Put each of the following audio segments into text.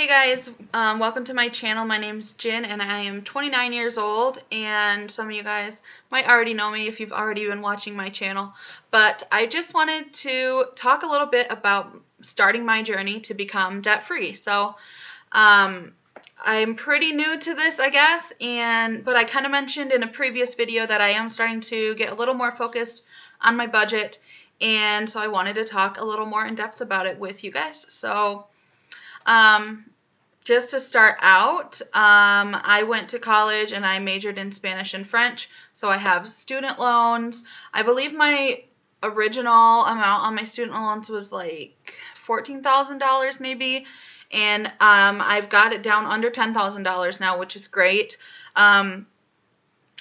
Hey guys, welcome to my channel. My name's Jin and I am 29 years old, and some of you guys might already know me if you've already been watching my channel, but I just wanted to talk a little bit about starting my journey to become debt-free. So I'm pretty new to this, I guess, but I kind of mentioned in a previous video that I am starting to get a little more focused on my budget, and so I wanted to talk a little more in depth about it with you guys. So just to start out, I went to college and I majored in Spanish and French, so I have student loans. I believe my original amount on my student loans was like $14,000 maybe, and I've got it down under $10,000 now, which is great. My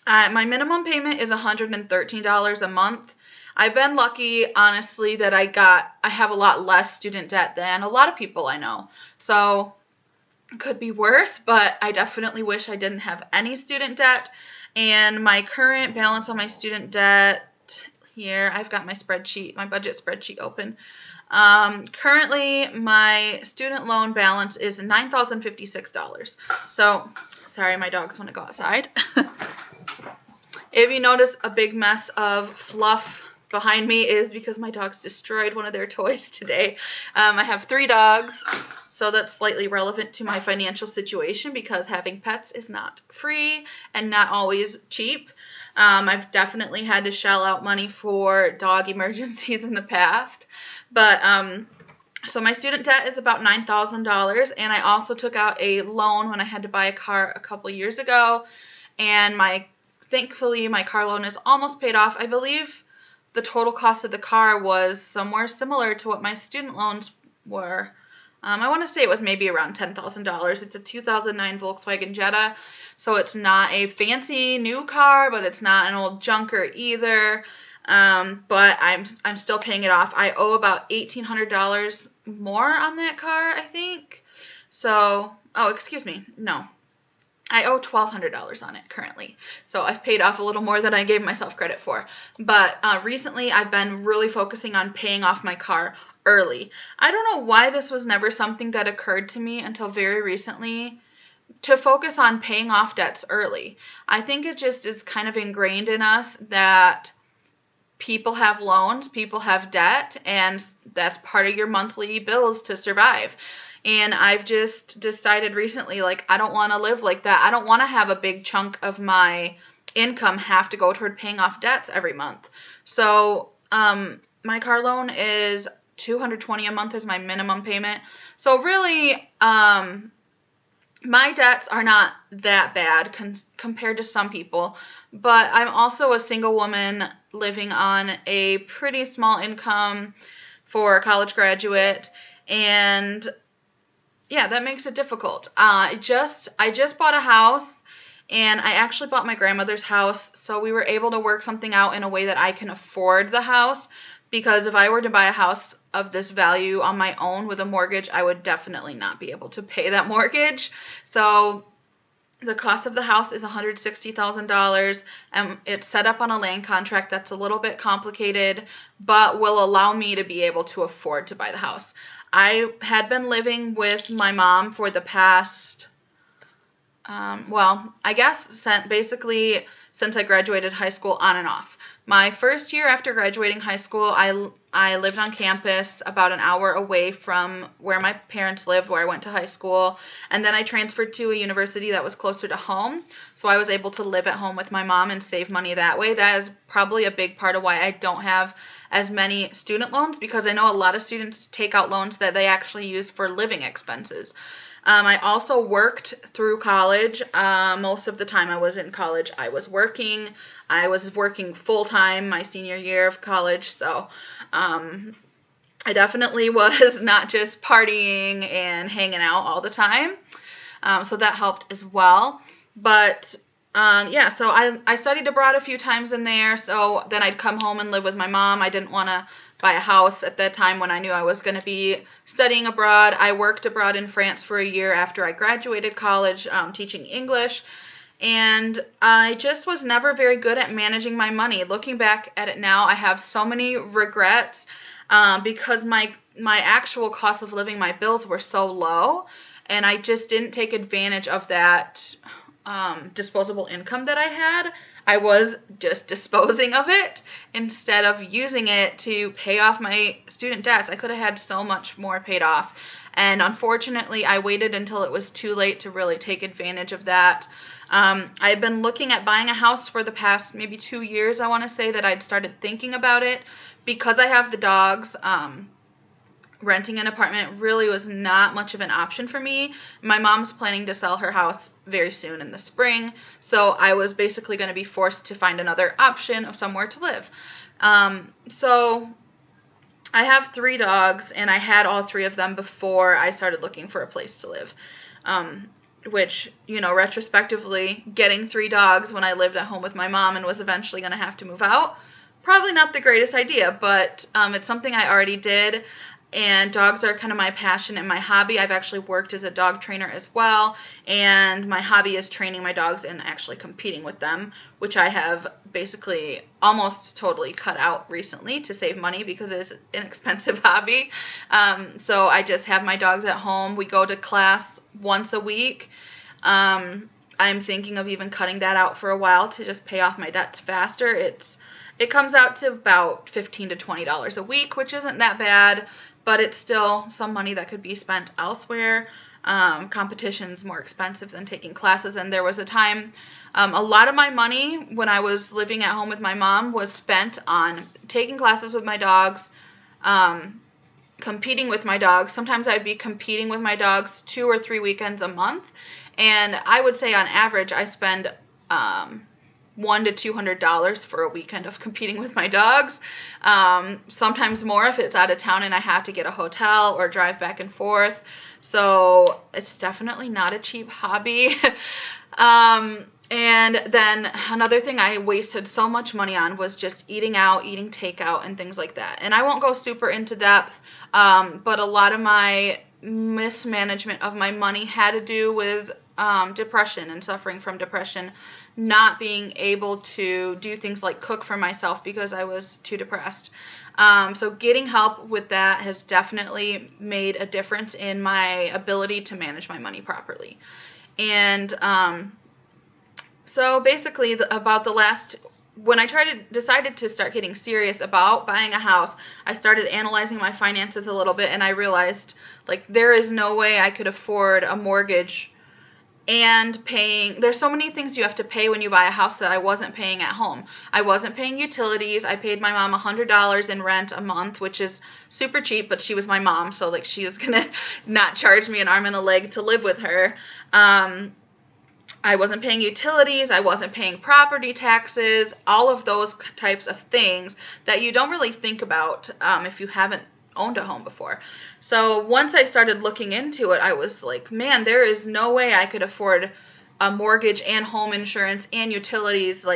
minimum payment is $113 a month. I've been lucky, honestly, that I have a lot less student debt than a lot of people I know. So it could be worse, but I definitely wish I didn't have any student debt. And my current balance on my student debt here, I've got my spreadsheet, my budget spreadsheet open. Currently, my student loan balance is $9,056. So, sorry, my dogs want to go outside. If you notice a big mess of fluff behind me is because my dogs destroyed one of their toys today. I have 3 dogs, so that's slightly relevant to my financial situation because having pets is not free and not always cheap. I've definitely had to shell out money for dog emergencies in the past. But so my student debt is about $9,000, and I also took out a loan when I had to buy a car a couple years ago, and thankfully my car loan is almost paid off. I believe the total cost of the car was somewhere similar to what my student loans were. I want to say it was maybe around $10,000. It's a 2009 Volkswagen Jetta, so it's not a fancy new car, but it's not an old junker either. But I'm still paying it off. I owe about $1,800 more on that car, I think. So, oh, excuse me, no. I owe $1,200 on it currently, so I've paid off a little more than I gave myself credit for. But recently I've been really focusing on paying off my car early. I don't know why this was never something that occurred to me until very recently, to focus on paying off debts early. I think it just is kind of ingrained in us that people have loans, people have debt, and that's part of your monthly bills to survive. And I've just decided recently, like, I don't want to live like that. I don't want to have a big chunk of my income have to go toward paying off debts every month. So my car loan is $220 a month is my minimum payment. So really, my debts are not that bad compared to some people. But I'm also a single woman living on a pretty small income for a college graduate, and yeah, that makes it difficult. I just bought a house, and I actually bought my grandmother's house, so we were able to work something out in a way that I can afford the house, because if I were to buy a house of this value on my own with a mortgage, I would definitely not be able to pay that mortgage. So the cost of the house is $160,000, and it's set up on a land contract that's a little bit complicated, but will allow me to be able to afford to buy the house. I had been living with my mom for the past, well, I guess basically since I graduated high school, on and off. My first year after graduating high school, I lived on campus about an hour away from where my parents lived, where I went to high school, and then I transferred to a university that was closer to home, so I was able to live at home with my mom and save money that way. That is probably a big part of why I don't have as many student loans, because I know a lot of students take out loans that they actually use for living expenses. I also worked through college. Most of the time I was in college, I was working. I was working full-time my senior year of college, so I definitely was not just partying and hanging out all the time, so that helped as well. But yeah, so I studied abroad a few times in there, so then I'd come home and live with my mom. I didn't want to buy a house at that time when I knew I was going to be studying abroad. I worked abroad in France for a year after I graduated college, teaching English, and I just was never very good at managing my money. Looking back at it now, I have so many regrets because my actual cost of living, my bills were so low, and I just didn't take advantage of that disposable income that I had. I was just disposing of it instead of using it to pay off my student debts. I could have had so much more paid off. And unfortunately, I waited until it was too late to really take advantage of that. I've been looking at buying a house for the past maybe 2 years. I want to say that I'd started thinking about it because I have the dogs. Renting an apartment really was not much of an option for me. My mom's planning to sell her house very soon in the spring, so I was basically going to be forced to find another option of somewhere to live. So I have 3 dogs, and I had all 3 of them before I started looking for a place to live. Which, retrospectively, getting 3 dogs when I lived at home with my mom and was eventually going to have to move out, probably not the greatest idea, but it's something I already did. And dogs are kind of my passion and my hobby. I've actually worked as a dog trainer as well, and my hobby is training my dogs and actually competing with them, which I have basically almost totally cut out recently to save money because it is an expensive hobby. So I just have my dogs at home. We go to class once a week. I'm thinking of even cutting that out for a while to just pay off my debts faster. It comes out to about $15 to $20 a week, which isn't that bad, but it's still some money that could be spent elsewhere. Competition's more expensive than taking classes, and there was a time, a lot of my money when I was living at home with my mom was spent on taking classes with my dogs, competing with my dogs. Sometimes I'd be competing with my dogs 2 or 3 weekends a month, and I would say on average I spend $100 to $200 for a weekend of competing with my dogs. Sometimes more if it's out of town and I have to get a hotel or drive back and forth. So it's definitely not a cheap hobby. And then another thing I wasted so much money on was just eating out, eating takeout, and things like that. And I won't go super into depth, but a lot of my mismanagement of my money had to do with depression and suffering from depression, not being able to do things like cook for myself because I was too depressed. So getting help with that has definitely made a difference in my ability to manage my money properly. And so basically when I decided to start getting serious about buying a house, I started analyzing my finances a little bit, and I realized there is no way I could afford a mortgage and there's so many things you have to pay when you buy a house that I wasn't paying at home. I wasn't paying utilities. I paid my mom $100 in rent a month, which is super cheap, but she was my mom, so she was gonna not charge me an arm and a leg to live with her. I wasn't paying utilities. I wasn't paying property taxes, all of those types of things that you don't really think about if you haven't owned a home before. So once I started looking into it, I was like, man, there is no way I could afford a mortgage and home insurance and utilities.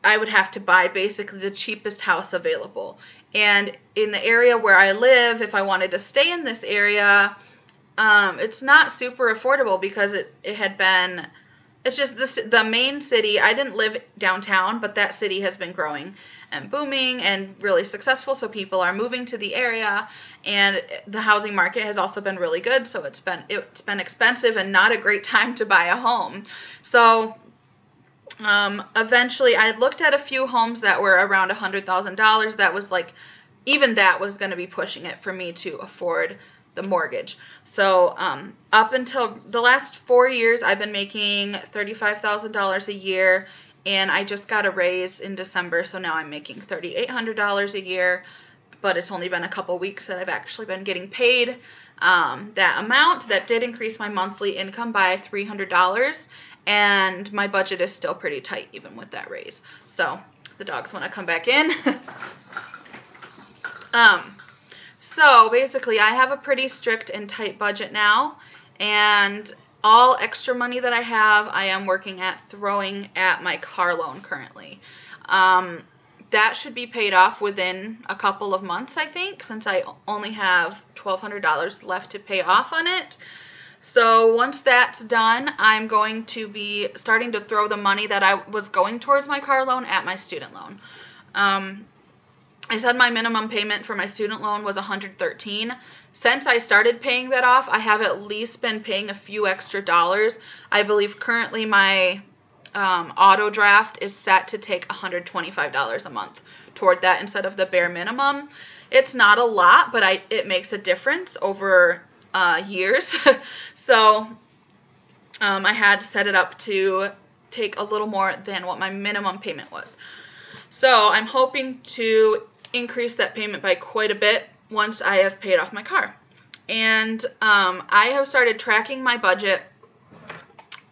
I would have to buy basically the cheapest house available. And in the area where I live, if I wanted to stay in this area, it's not super affordable because it's just the main city. I didn't live downtown, but that city has been growing and booming and really successful, so people are moving to the area, and the housing market has also been really good, so it's been expensive and not a great time to buy a home. So eventually I looked at a few homes that were around $100,000. That was even that was going to be pushing it for me to afford the mortgage. So up until the last 4 years, I've been making $35,000 a year, and I just got a raise in December, so now I'm making $3,800 a year, but it's only been a couple weeks that I've actually been getting paid that amount. That did increase my monthly income by $300, and my budget is still pretty tight even with that raise. So the dogs want to come back in. So basically, I have a pretty strict and tight budget now, and all extra money that I have, I am working at throwing at my car loan currently. That should be paid off within a couple of months, I think, since I only have $1,200 left to pay off on it. So once that's done, I'm going to be starting to throw the money that I was going towards my car loan at my student loan. I said my minimum payment for my student loan was $113. Since I started paying that off, I have at least been paying a few extra dollars. I believe currently my auto draft is set to take $125 a month toward that instead of the bare minimum. It's not a lot, but it makes a difference over years. So I had to set it up to take a little more than what my minimum payment was. So I'm hoping to increase that payment by quite a bit once I have paid off my car. And I have started tracking my budget,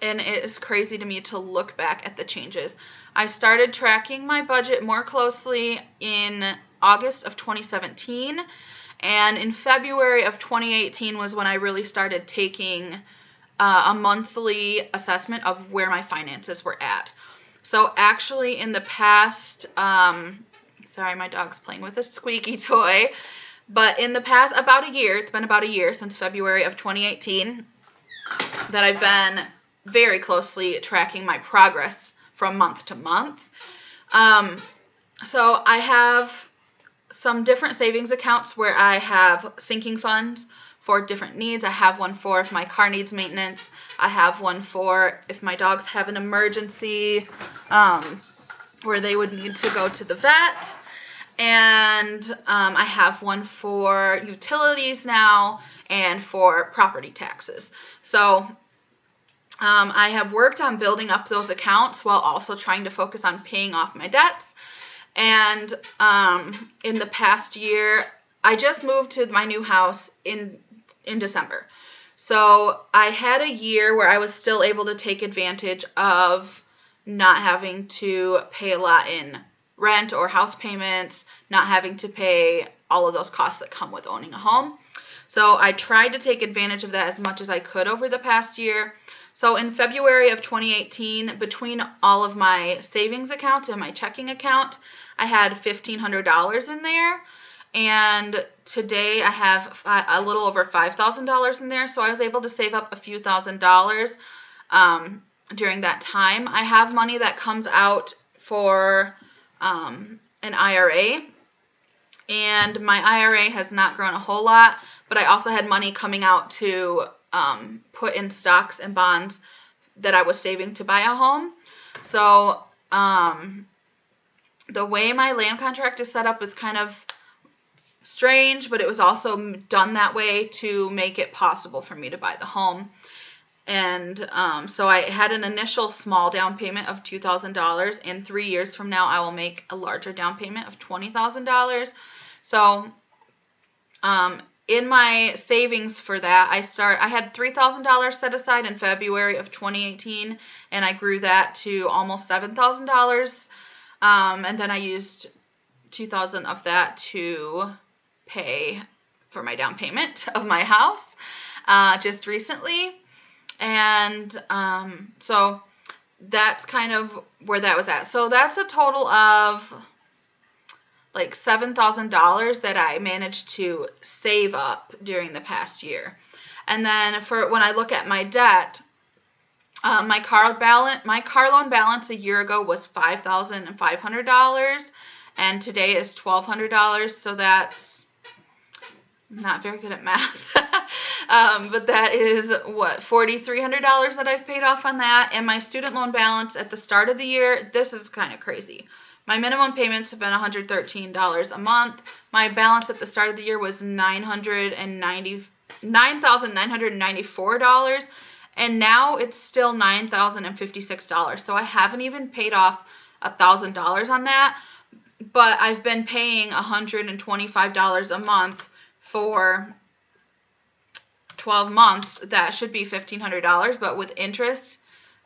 and it is crazy to me to look back at the changes. I started tracking my budget more closely in August of 2017, and in February of 2018 was when I really started taking a monthly assessment of where my finances were at. So actually in the past, sorry, my dog's playing with a squeaky toy, but in the past about a year, it's been about a year since February of 2018 that I've been very closely tracking my progress from month to month. So I have some different savings accounts where I have sinking funds for different needs. I have one for if my car needs maintenance. I have one for if my dogs have an emergency where they would need to go to the vet. And I have one for utilities now and for property taxes. So I have worked on building up those accounts while also trying to focus on paying off my debts. And in the past year, I just moved to my new house in December. So I had a year where I was still able to take advantage of not having to pay a lot in rent or house payments, not having to pay all of those costs that come with owning a home. So I tried to take advantage of that as much as I could over the past year. So in February of 2018, between all of my savings accounts and my checking account, I had $1,500 in there. And today I have a little over $5,000 in there. So I was able to save up a few $1,000s during that time. I have money that comes out for an IRA. And my IRA has not grown a whole lot. But I also had money coming out to put in stocks and bonds that I was saving to buy a home. So the way my land contract is set up is kind of strange, but it was also done that way to make it possible for me to buy the home. And so I had an initial small down payment of $2,000. And 3 years from now, I will make a larger down payment of $20,000. So in my savings for that, I had $3,000 set aside in February of 2018, and I grew that to almost $7,000. And then I used $2,000 of that to pay for my down payment of my house just recently. And so that's kind of where that was at. So that's a total of like $7,000 that I managed to save up during the past year. And then for when I look at my debt, my car loan balance a year ago was $5,500, and today is $1,200. So that's, I'm not very good at math, but that is what, $4,300 that I've paid off on that. And my student loan balance at the start of the year, this is kind of crazy. My minimum payments have been $113 a month. My balance at the start of the year was $9,994, and now it's still $9,056. So I haven't even paid off $1,000 on that, but I've been paying $125 a month for 12 months. That should be $1,500, but with interest,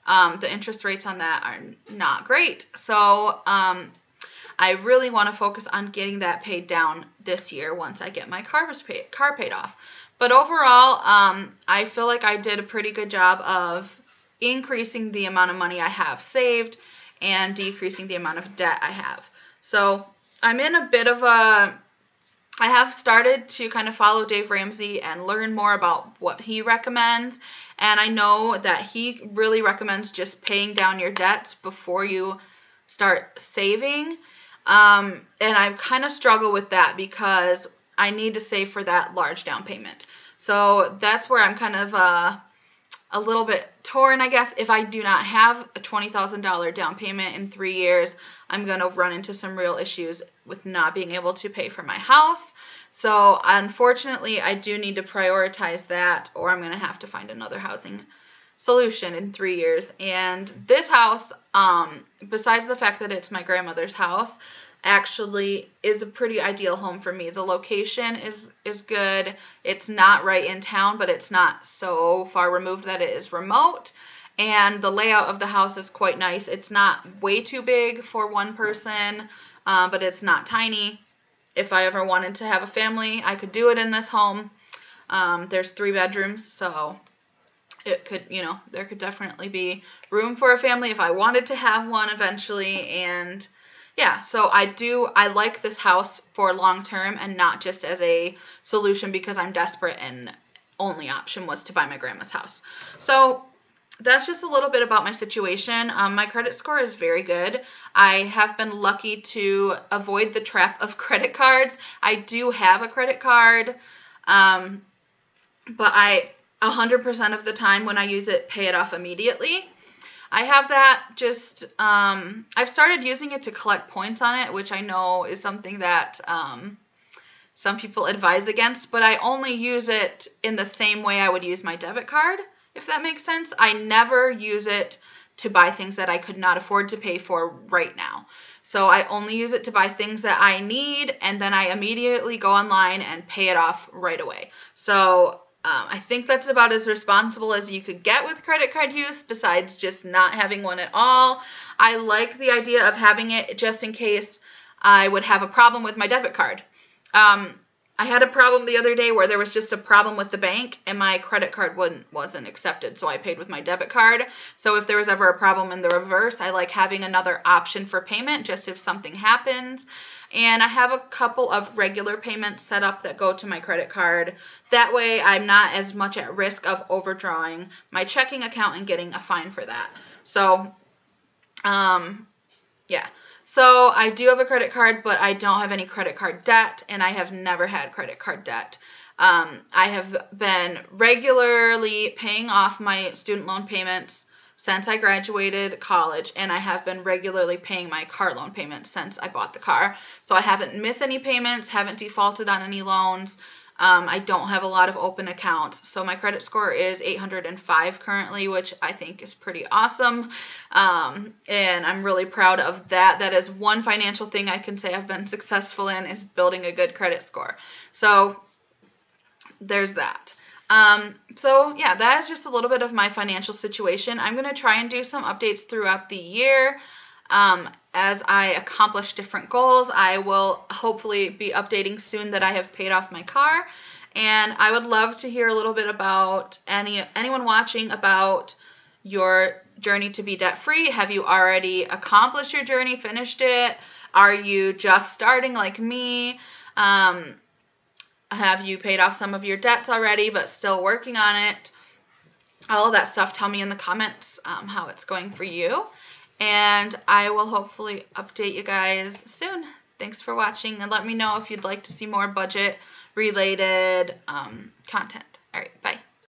the interest rates on that are not great. So I really want to focus on getting that paid down this year once I get my car paid off. But overall, I feel like I did a pretty good job of increasing the amount of money I have saved and decreasing the amount of debt I have. So I'm in a bit of I have started to kind of follow Dave Ramsey and learn more about what he recommends. And I know that he really recommends just paying down your debts before you start saving. And I kind of struggle with that because I need to save for that large down payment. So that's where I'm kind of a little bit torn, I guess. If I do not have a $20,000 down payment in 3 years, I'm going to run into some real issues with not being able to pay for my house. So unfortunately, I do need to prioritize that, or I'm going to have to find another housing solution in 3 years. And this house, besides the fact that it's my grandmother's house, actually is a pretty ideal home for me. The location is good. It's not right in town, but it's not so far removed that it is remote. And the layout of the house is quite nice. It's not way too big for one person, but it's not tiny. If I ever wanted to have a family, I could do it in this home. There's 3 bedrooms, so it could, there could definitely be room for a family if I wanted to have one eventually. And yeah, so I like this house for long term and not just as a solution because I'm desperate and only option was to buy my grandma's house. So that's just a little bit about my situation. My credit score is very good. I have been lucky to avoid the trap of credit cards. I do have a credit card, but I 100% of the time when I use it, pay it off immediately. I have that just, I've started using it to collect points on it, which I know is something that some people advise against, but I only use it in the same way I would use my debit card, if that makes sense. I never use it to buy things that I could not afford to pay for right now. So I only use it to buy things that I need, and then I immediately go online and pay it off right away. So I think that's about as responsible as you could get with credit card use, besides just not having one at all. I like the idea of having it just in case I would have a problem with my debit card. I had a problem the other day where there was just a problem with the bank and my credit card wasn't accepted, so I paid with my debit card. So if there was ever a problem in the reverse, I like having another option for payment just if something happens. And I have a couple of regular payments set up that go to my credit card. That way I'm not as much at risk of overdrawing my checking account and getting a fine for that. So, yeah. So I do have a credit card, but I don't have any credit card debt, and I have never had credit card debt. I have been regularly paying off my student loan payments since I graduated college, and I have been regularly paying my car loan payments since I bought the car. So I haven't missed any payments, haven't defaulted on any loans. I don't have a lot of open accounts. So my credit score is 805 currently, which I think is pretty awesome. And I'm really proud of that. That is one financial thing I can say I've been successful in, is building a good credit score. So there's that. So yeah, that is just a little bit of my financial situation. I'm going to try and do some updates throughout the year. As I accomplish different goals, I will hopefully be updating soon that I have paid off my car. And I would love to hear a little bit about anyone watching about your journey to be debt-free. Have you already accomplished your journey, finished it? Are you just starting like me? Have you paid off some of your debts already but still working on it? All of that stuff, tell me in the comments how it's going for you. And I will hopefully update you guys soon. Thanks for watching, and let me know if you'd like to see more budget-related content. All right, bye.